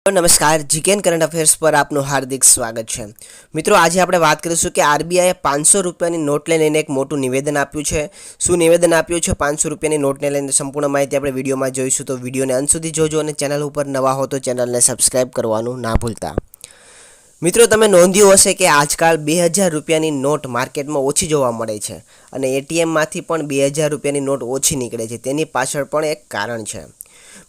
નમસ્કાર જીકેન current affairs પર આપનું હાર્દિક સ્વાગત છે। મિત્રો આજે આપણે વાત કરીશું કે આરબીઆઈએ 500 રૂપિયાની નોટને લઈને એક મોટું નિવેદન આપ્યું છે। શું નિવેદન આપ્યું છે 500 રૂપિયાની નોટને લઈને સંપૂર્ણ માહિતી આપણે વિડીયોમાં જોઈશું, તો વિડીયોને અંત સુધી જોજો અને ચેનલ ઉપર નવા હો તો ચેનલને સબસ્ક્રાઇબ કરવાનું ના ભૂલતા। મિત્રો તમે નોંધ્યું હશે કે આજકાલ 2000 રૂપિયાની નોટ માર્કેટમાં ઓછી જોવા મળે છે અને એટીએમમાંથી પણ 2000 રૂપિયાની નોટ ઓછી નીકળે છે। તેની પાછળ પણ એક કારણ છે।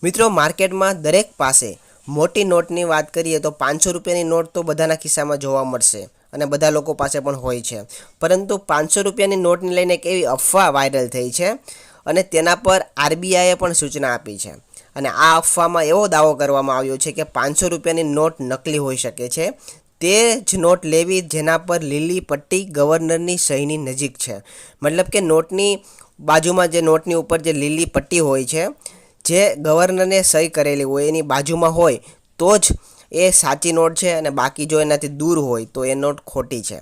મિત્રો માર્કેટમાં દરેક પાસે મોટી નોટની વાત કરીએ તો 500 રૂપિયાની નોટ તો બધાના ખિસ્સામાં જોવા મળશે અને બધા લોકો પાસે પણ હોય છે, પરંતુ 500 રૂપિયાની નોટને લઈને એક એવી અફવા વાયરલ થઈ છે અને તેના પર આરબીઆઈએ પણ સૂચના આપી છે અને આ અફવામાં એવો દાવો કરવામાં આવ્યો છે કે 500 રૂપિયાની નોટ નકલી હોઈ શકે છે। તે જ નોટ લેવી જેના પર લીલી પટ્ટી ગવર્નરની સહીની નજીક છે, મતલબ કે નોટની બાજુમાં જે નોટની ઉપર જે લીલી પટ્ટી હોય છે જે ગવર્નરને સહી કરેલી હોય એની બાજુમાં હોય તો જ એ સાચી નોટ છે અને બાકી જો એનાથી દૂર હોય તો એ નોટ ખોટી છે।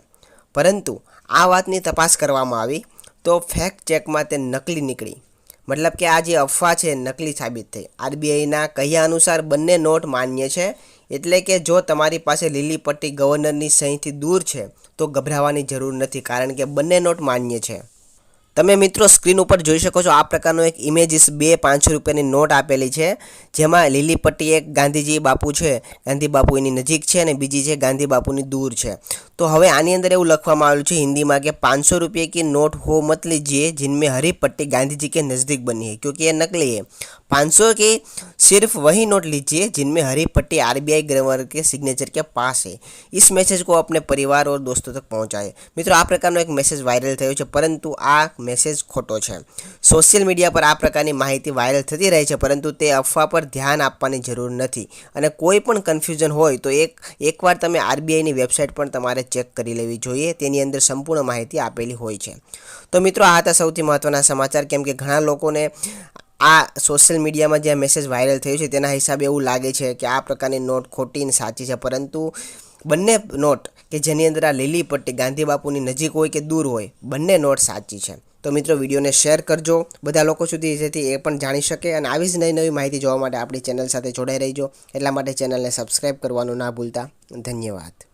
પરંતુ આ વાતની તપાસ કરવામાં આવી તો ફેક્ટ ચેકમાં તે નકલી નીકળી, મતલબ કે આ જે અફવા છે નકલી સાબિત થઈ। આરબીઆઈના કહ્યા અનુસાર બંને નોટ માન્ય છે, એટલે કે જો તમારી પાસે લીલી પટ્ટી ગવર્નરની સહીથી દૂર છે તો ગભરાવાની જરૂર નથી, કારણ કે બંને નોટ માન્ય છે। તમે મિત્રો સ્ક્રીન ઉપર જોઈ શકો છો, આ પ્રકારનો એક ઇમેજીસ 2 500 રૂપિયાની નોટ આપેલી છે, જેમાં લીલી પટ્ટી એક ગાંધીજી બાપુ છે, ગાંધી બાપુ એની નજીક છે અને બીજી છે ગાંધી બાપુની દૂર છે। તો હવે આની અંદર એવું લખવામાં આવ્યું છે હિન્દીમાં કે 500 रुपये की नोट हो मत लीजिए जिनमें हरी पट्टी गांधी जी के नज़दीक बनी है, क्योंकि ये नकली है। 500 की सिर्फ वही नोट लीजिए जिनमें हरी पट्टी आरबीआई गवर्नर के सिग्नेचर के पास है। इस मैसेज को अपने परिवार और दोस्तों तक पहुंचाए। મિત્રો આ પ્રકારનો એક મેસેજ વાયરલ થયો છે, પરંતુ આ મેસેજ ખોટો છે। સોશિયલ મીડિયા પર આ પ્રકારની માહિતી વાયરલ થતી રહે છે, પરંતુ તે અફવા પર ધ્યાન આપવાની જરૂર નથી અને કોઈ પણ કન્ફ્યુઝન હોય તો એકવાર તમે આરબીઆઈની વેબસાઇટ પણ તમારે ચેક કરી લેવી જોઈએ, તેની અંદર સંપૂર્ણ માહિતી આપેલી હોય છે। તો મિત્રો આ હતા સૌથી મહત્ત્વના સમાચાર, કેમ કે ઘણા લોકોને આ સોશિયલ મીડિયામાં જે મેસેજ વાયરલ થયું છે તેના હિસાબે એવું લાગે છે કે આ પ્રકારની નોટ ખોટી અને સાચી છે, પરંતુ બંને નોટ કે જેની અંદર આ લીલી પટ્ટી ગાંધી બાપુની નજીક હોય કે દૂર હોય, બંને નોટ સાચી છે। તો મિત્રો વિડીયોને શેર કરજો બધા લોકો સુધી, જેથી એ પણ જાણી શકે અને આવી જ નવી માહિતી જોવા માટે આપણી ચેનલ સાથે જોડાઈ રહીજો। એટલા માટે ચેનલને સબસ્ક્રાઈબ કરવાનું ના ભૂલતા। ધન્યવાદ।